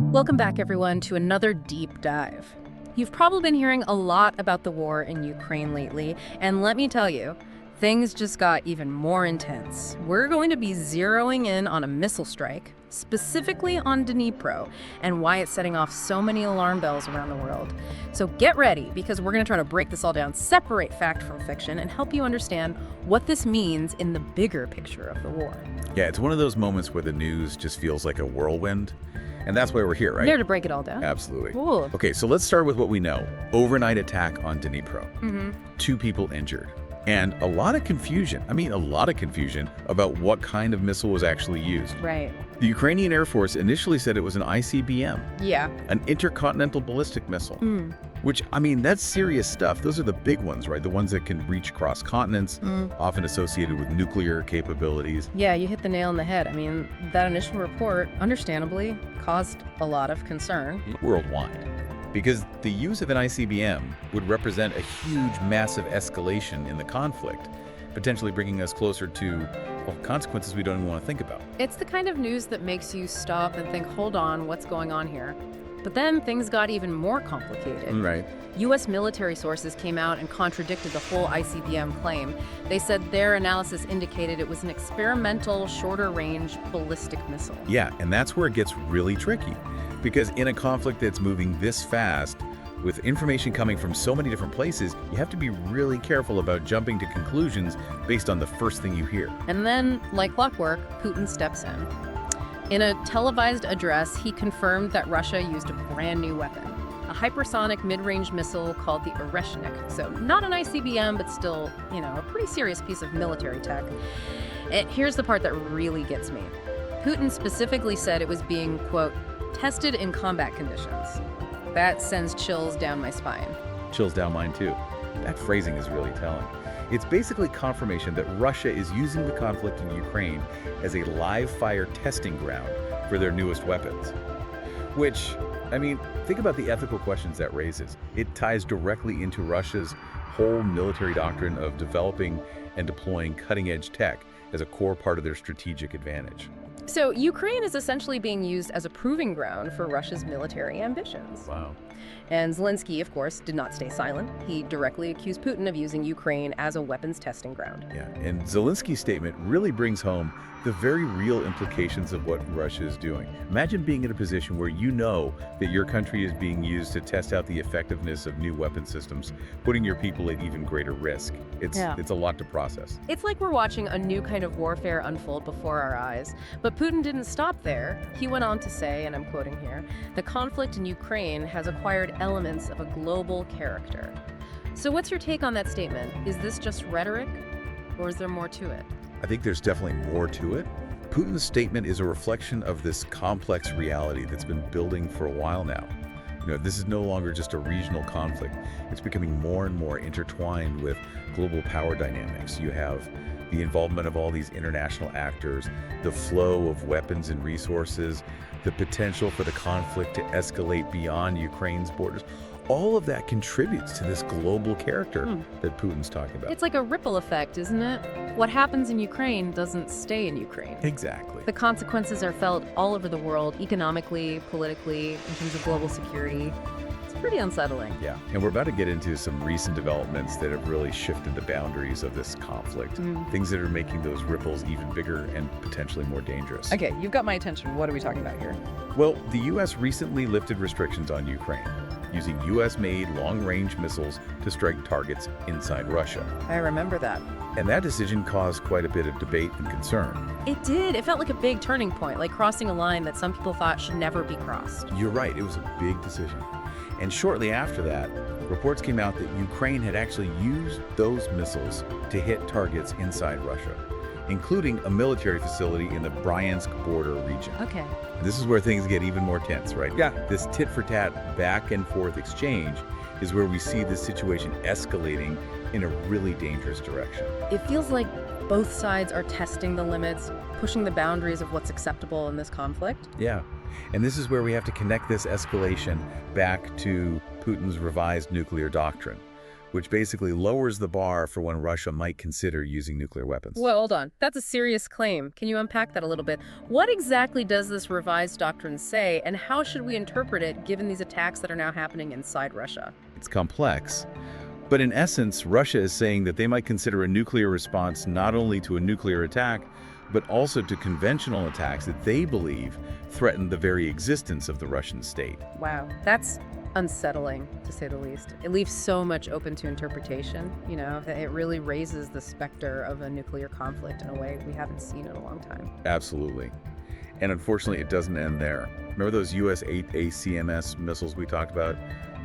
Welcome back, everyone, to another deep dive. You've probably been hearing a lot about the war in Ukraine lately, and let me tell you, things just got even more intense. We're going to be zeroing in on a missile strike, specifically on Dnipro, and why it's setting off so many alarm bells around the world. So get ready, because we're going to try to break this all down, separate fact from fiction, and help you understand what this means in the bigger picture of the war. Yeah, it's one of those moments where the news just feels like a whirlwind. And that's why we're here, right? Here to break it all down. Absolutely. Cool. Okay, so let's start with what we know. Overnight attack on Dnipro. 2 people injured. And a lot of confusion. About what kind of missile was actually used. Right. The Ukrainian Air Force initially said it was an ICBM, Yeah. an intercontinental ballistic missile. Which, that's serious stuff. Those are the big ones, right? The ones that can reach across continents, often associated with nuclear capabilities. Yeah, you hit the nail on the head. That initial report, understandably, caused a lot of concern. Worldwide. Because the use of an ICBM would represent a huge, massive escalation in the conflict, potentially bringing us closer to consequences we don't even want to think about. It's the kind of news that makes you stop and think, hold on, what's going on here? But then things got even more complicated. Right. U.S. military sources came out and contradicted the whole ICBM claim. They said their analysis indicated it was an experimental, shorter-range ballistic missile. Yeah, and that's where it gets really tricky. Because in a conflict that's moving this fast, with information coming from so many different places, you have to be really careful about jumping to conclusions based on the first thing you hear. And then, like clockwork, Putin steps in. In a televised address, he confirmed that Russia used a brand new weapon, a hypersonic mid-range missile called the Oreshnik. So not an ICBM, but still, a pretty serious piece of military tech. Here's the part that really gets me. Putin specifically said it was being, quote, tested in combat conditions. That sends chills down my spine. Chills down mine too. That phrasing is really telling. It's basically confirmation that Russia is using the conflict in Ukraine as a live-fire testing ground for their newest weapons. Which, think about the ethical questions that raises. It ties directly into Russia's whole military doctrine of developing and deploying cutting-edge tech as a core part of their strategic advantage. So Ukraine is essentially being used as a proving ground for Russia's military ambitions. Wow. And Zelensky, of course, did not stay silent. He directly accused Putin of using Ukraine as a weapons testing ground. Yeah, and Zelensky's statement really brings home the very real implications of what Russia is doing. Imagine being in a position where you know that your country is being used to test out the effectiveness of new weapon systems, putting your people at even greater risk. It's a lot to process. It's like we're watching a new kind of warfare unfold before our eyes. But Putin didn't stop there. He went on to say, and I'm quoting here, the conflict in Ukraine has acquired elements of a global character. So what's your take on that statement? Is this just rhetoric, or is there more to it? I think there's definitely more to it. Putin's statement is a reflection of this complex reality that's been building for a while now. This is no longer just a regional conflict. It's becoming more and more intertwined with global power dynamics. You have the involvement of all these international actors, the flow of weapons and resources, the potential for the conflict to escalate beyond Ukraine's borders. All of that contributes to this global character that Putin's talking about. It's like a ripple effect, isn't it? What happens in Ukraine doesn't stay in Ukraine. Exactly. The consequences are felt all over the world, economically, politically, in terms of global security. It's pretty unsettling. Yeah, and we're about to get into some recent developments that have really shifted the boundaries of this conflict. Things that are making those ripples even bigger and potentially more dangerous. Okay, you've got my attention. What are we talking about here? Well, the U.S. recently lifted restrictions on Ukraine, using U.S.-made long-range missiles to strike targets inside Russia. I remember that. And that decision caused quite a bit of debate and concern. It did. It felt like a big turning point, like crossing a line that some people thought should never be crossed. You're right, it was a big decision. And shortly after that, reports came out that Ukraine had actually used those missiles to hit targets inside Russia, including a military facility in the Bryansk border region. Okay. This is where things get even more tense, right? Yeah. This tit-for-tat back-and-forth exchange is where we see this situation escalating in a really dangerous direction. It feels like both sides are testing the limits, pushing the boundaries of what's acceptable in this conflict. Yeah. And this is where we have to connect this escalation back to Putin's revised nuclear doctrine, which basically lowers the bar for when Russia might consider using nuclear weapons. Well, hold on. That's a serious claim. Can you unpack that a little bit? What exactly does this revised doctrine say, and how should we interpret it given these attacks that are now happening inside Russia? It's complex. But in essence, Russia is saying that they might consider a nuclear response not only to a nuclear attack, but also to conventional attacks that they believe threaten the very existence of the Russian state. Wow, that's unsettling, to say the least. It leaves so much open to interpretation, that it really raises the specter of a nuclear conflict in a way we haven't seen in a long time. Absolutely. And unfortunately, it doesn't end there. Remember those US-8 ACMS missiles we talked about?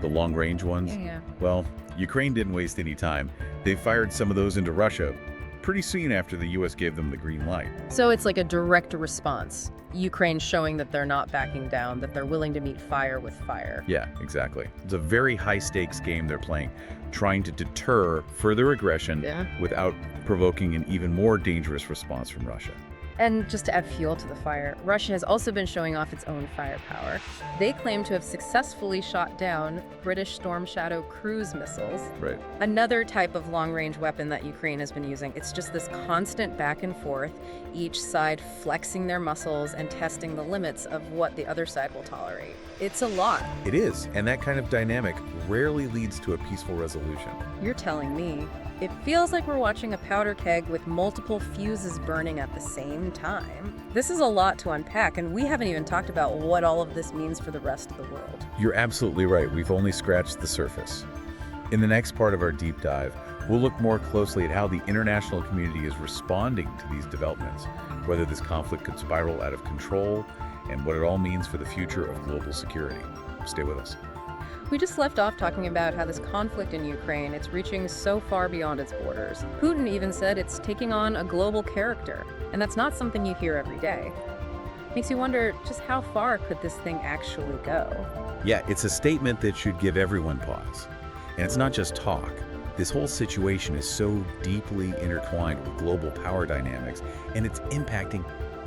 The long-range ones? Yeah. Well, Ukraine didn't waste any time. They fired some of those into Russia pretty soon after the US gave them the green light. So it's like a direct response. Ukraine showing that they're not backing down, that they're willing to meet fire with fire. Yeah, exactly. It's a very high-stakes game they're playing, trying to deter further aggression without provoking an even more dangerous response from Russia. And just to add fuel to the fire, Russia has also been showing off its own firepower. They claim to have successfully shot down British Storm Shadow cruise missiles. Right. Another type of long-range weapon that Ukraine has been using. It's just this constant back and forth, each side flexing their muscles and testing the limits of what the other side will tolerate. It's a lot. It is, and that kind of dynamic rarely leads to a peaceful resolution. You're telling me. It feels like we're watching a powder keg with multiple fuses burning at the same time. This is a lot to unpack, and we haven't even talked about what all of this means for the rest of the world. You're absolutely right. We've only scratched the surface. In the next part of our deep dive, we'll look more closely at how the international community is responding to these developments, whether this conflict could spiral out of control, and what it all means for the future of global security. Stay with us. We just left off talking about how this conflict in Ukraine, it's reaching so far beyond its borders. Putin even said it's taking on a global character, and that's not something you hear every day. Makes you wonder, just how far could this thing actually go? Yeah, it's a statement that should give everyone pause. And it's not just talk. This whole situation is so deeply intertwined with global power dynamics, and it's impacting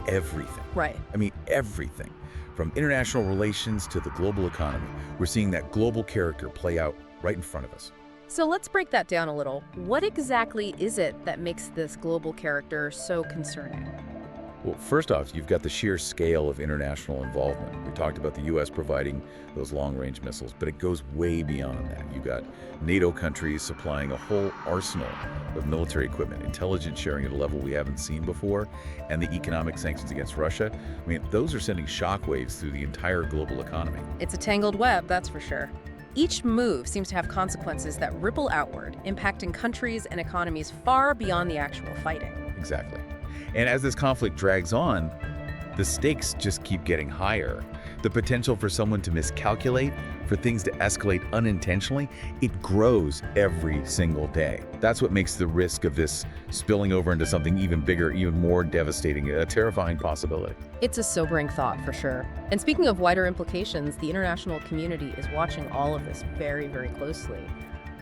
everything. Right. I mean, everything. From international relations to the global economy, we're seeing that global character play out right in front of us. So let's break that down a little. What exactly is it that makes this global character so concerning? Well, first off, you've got the sheer scale of international involvement. We talked about the U.S. providing those long-range missiles, but it goes way beyond that. You've got NATO countries supplying a whole arsenal of military equipment, intelligence sharing at a level we haven't seen before, and the economic sanctions against Russia. I mean, those are sending shockwaves through the entire global economy. It's a tangled web, that's for sure. Each move seems to have consequences that ripple outward, impacting countries and economies far beyond the actual fighting. Exactly. And as this conflict drags on, the stakes just keep getting higher. The potential for someone to miscalculate, for things to escalate unintentionally, it grows every single day. That's what makes the risk of this spilling over into something even bigger, even more devastating, a terrifying possibility. It's a sobering thought, for sure. And speaking of wider implications, the international community is watching all of this very, very closely.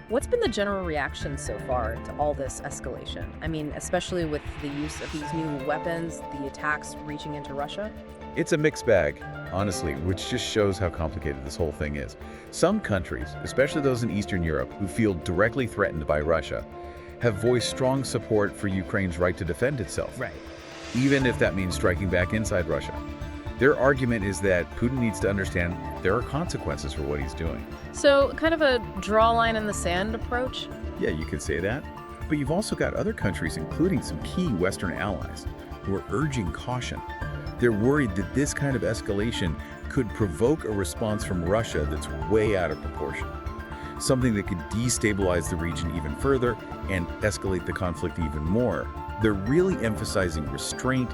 What's been the general reaction so far to all this escalation? I mean, especially with the use of these new weapons, the attacks reaching into Russia? It's a mixed bag, honestly, which just shows how complicated this whole thing is. Some countries, especially those in Eastern Europe who feel directly threatened by Russia, have voiced strong support for Ukraine's right to defend itself. Right. Even if that means striking back inside Russia. Their argument is that Putin needs to understand there are consequences for what he's doing. So, kind of a draw line in the sand approach? Yeah, you could say that. But you've also got other countries, including some key Western allies, who are urging caution. They're worried that this kind of escalation could provoke a response from Russia that's way out of proportion. Something that could destabilize the region even further and escalate the conflict even more. They're really emphasizing restraint,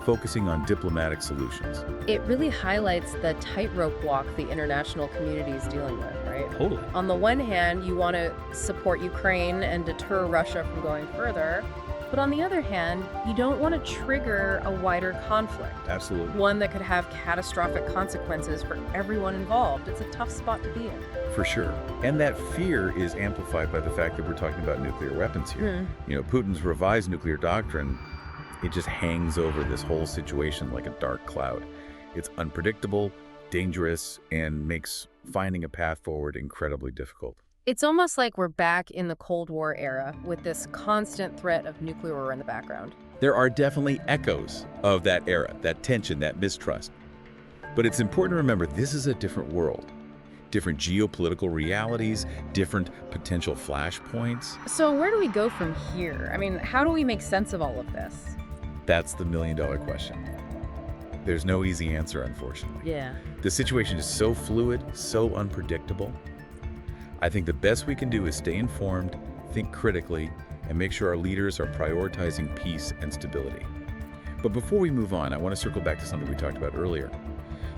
focusing on diplomatic solutions. It really highlights the tightrope walk the international community is dealing with, right? Totally. On the one hand, you want to support Ukraine and deter Russia from going further. But on the other hand, you don't want to trigger a wider conflict. Absolutely. One that could have catastrophic consequences for everyone involved. It's a tough spot to be in. For sure. And that fear is amplified by the fact that we're talking about nuclear weapons here. Putin's revised nuclear doctrine, it just hangs over this whole situation like a dark cloud. It's unpredictable, dangerous, and makes finding a path forward incredibly difficult. It's almost like we're back in the Cold War era with this constant threat of nuclear war in the background. There are definitely echoes of that era, that tension, that mistrust. But it's important to remember this is a different world. Different geopolitical realities, different potential flashpoints. So where do we go from here? I mean, how do we make sense of all of this? That's the million-dollar question. There's no easy answer, unfortunately. Yeah. The situation is so fluid, so unpredictable. I think the best we can do is stay informed, think critically, and make sure our leaders are prioritizing peace and stability. But before we move on, I want to circle back to something we talked about earlier.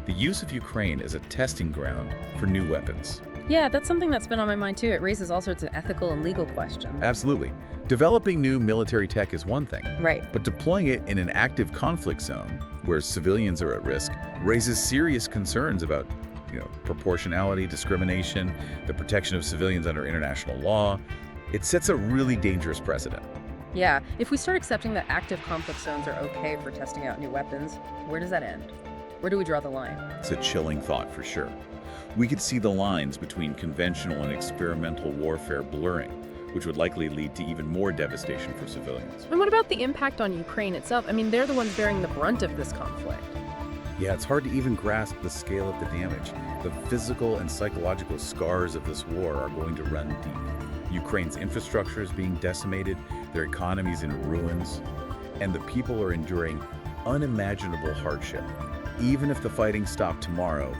The use of Ukraine as a testing ground for new weapons. Yeah, that's something that's been on my mind too. It raises all sorts of ethical and legal questions. Absolutely. Developing new military tech is one thing. Right. But deploying it in an active conflict zone where civilians are at risk raises serious concerns about proportionality, discrimination, the protection of civilians under international law. It sets a really dangerous precedent. Yeah, if we start accepting that active conflict zones are okay for testing out new weapons, where does that end? Where do we draw the line? It's a chilling thought for sure. We could see the lines between conventional and experimental warfare blurring, which would likely lead to even more devastation for civilians. And what about the impact on Ukraine itself? I mean, they're the ones bearing the brunt of this conflict. Yeah, it's hard to even grasp the scale of the damage. The physical and psychological scars of this war are going to run deep. Ukraine's infrastructure is being decimated, their economy's in ruins, and the people are enduring unimaginable hardship. Even if the fighting stopped tomorrow,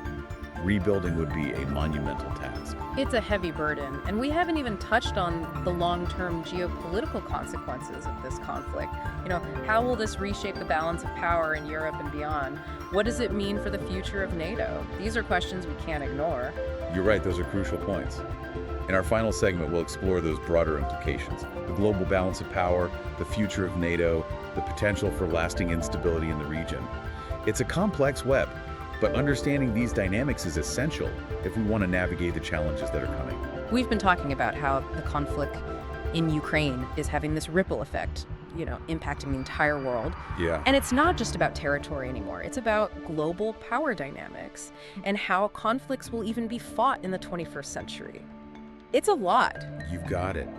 rebuilding would be a monumental task. It's a heavy burden, and we haven't even touched on the long-term geopolitical consequences of this conflict. How will this reshape the balance of power in Europe and beyond? What does it mean for the future of NATO? These are questions we can't ignore. You're right, those are crucial points. In our final segment, we'll explore those broader implications: the global balance of power, the future of NATO, the potential for lasting instability in the region. It's a complex web, but understanding these dynamics is essential if we want to navigate the challenges that are coming. We've been talking about how the conflict in Ukraine is having this ripple effect, impacting the entire world. Yeah. And it's not just about territory anymore. It's about global power dynamics and how conflicts will even be fought in the 21st century. It's a lot. You've got it.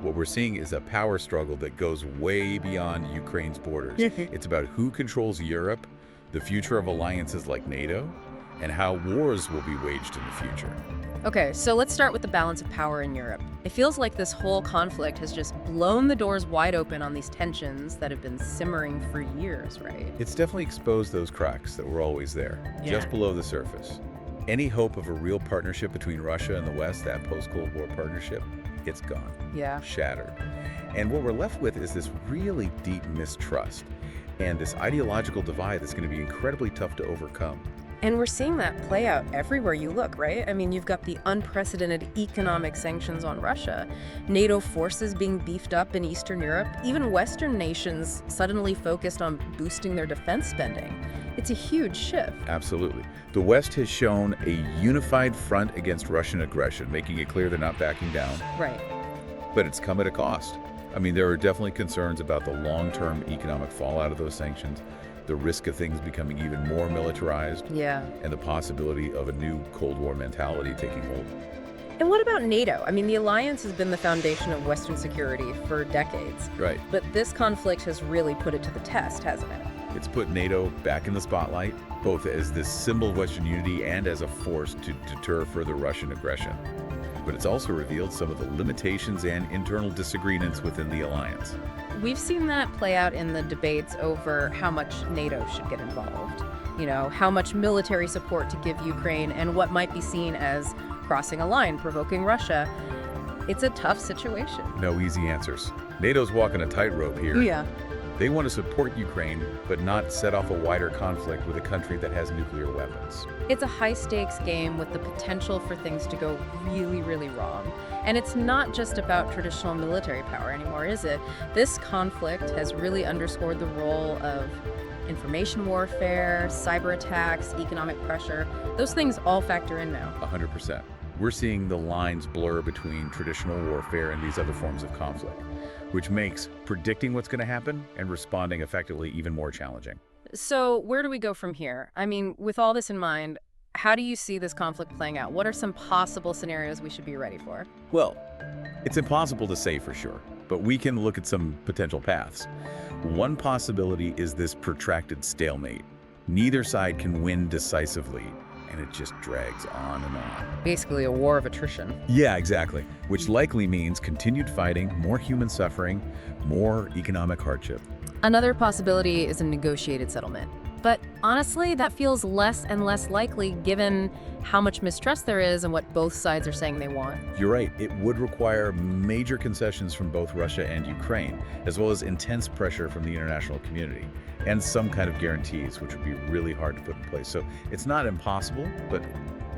What we're seeing is a power struggle that goes way beyond Ukraine's borders. It's about who controls Europe, the future of alliances like NATO, and how wars will be waged in the future. Okay, so let's start with the balance of power in Europe. It feels like this whole conflict has just blown the doors wide open on these tensions that have been simmering for years, right? It's definitely exposed those cracks that were always there, just below the surface. Any hope of a real partnership between Russia and the West, that post-Cold War partnership, it's gone. Yeah. Shattered. And what we're left with is this really deep mistrust and this ideological divide that's going to be incredibly tough to overcome. And we're seeing that play out everywhere you look, right? I mean, you've got the unprecedented economic sanctions on Russia, NATO forces being beefed up in Eastern Europe, even Western nations suddenly focused on boosting their defense spending. It's a huge shift. Absolutely. The West has shown a unified front against Russian aggression, making it clear they're not backing down. Right. But it's come at a cost. I mean, there are definitely concerns about the long-term economic fallout of those sanctions, the risk of things becoming even more militarized, Yeah. and the possibility of a new Cold War mentality taking hold. And what about NATO? I mean, the alliance has been the foundation of Western security for decades. Right. But this conflict has really put it to the test, hasn't it? It's put NATO back in the spotlight, both as this symbol of Western unity and as a force to deter further Russian aggression. But it's also revealed some of the limitations and internal disagreements within the alliance. We've seen that play out in the debates over how much NATO should get involved, how much military support to give Ukraine, and what might be seen as crossing a line, provoking Russia. It's a tough situation. No easy answers. NATO's walking a tightrope here. Yeah. They want to support Ukraine, but not set off a wider conflict with a country that has nuclear weapons. It's a high-stakes game with the potential for things to go really, really wrong. And it's not just about traditional military power anymore, is it? This conflict has really underscored the role of information warfare, cyber attacks, economic pressure. Those things all factor in now. 100%. We're seeing the lines blur between traditional warfare and these other forms of conflict, which makes predicting what's going to happen and responding effectively even more challenging. So where do we go from here? I mean, with all this in mind, how do you see this conflict playing out? What are some possible scenarios we should be ready for? Well, it's impossible to say for sure, but we can look at some potential paths. One possibility is this protracted stalemate. Neither side can win decisively, and it just drags on and on. Basically a war of attrition. Yeah, exactly. Which likely means continued fighting, more human suffering, more economic hardship. Another possibility is a negotiated settlement. But honestly, that feels less and less likely given how much mistrust there is and what both sides are saying they want. You're right. It would require major concessions from both Russia and Ukraine, as well as intense pressure from the international community, and some kind of guarantees, which would be really hard to put in place. So it's not impossible, but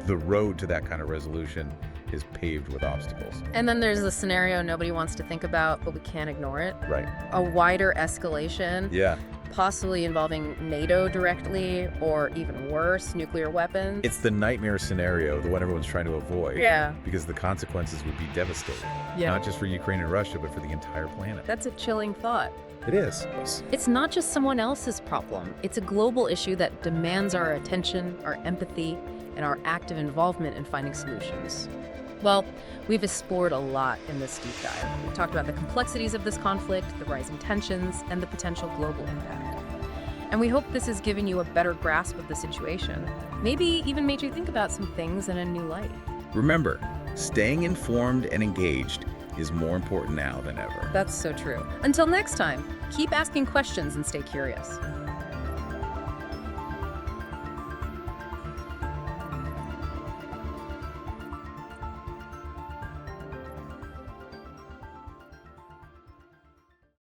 the road to that kind of resolution is paved with obstacles. And then there's a scenario nobody wants to think about, but we can't ignore it. Right. A wider escalation. Yeah. Possibly involving NATO directly, or even worse, nuclear weapons. It's the nightmare scenario, the one everyone's trying to avoid. Yeah. Because the consequences would be devastating. Yeah. Not just for Ukraine and Russia, but for the entire planet. That's a chilling thought. It is. It's not just someone else's problem. It's a global issue that demands our attention, our empathy, and our active involvement in finding solutions. Well, we've explored a lot in this deep dive. We've talked about the complexities of this conflict, the rising tensions, and the potential global impact. And we hope this has given you a better grasp of the situation, maybe even made you think about some things in a new light. Remember, staying informed and engaged is more important now than ever. That's so true. Until next time, keep asking questions and stay curious.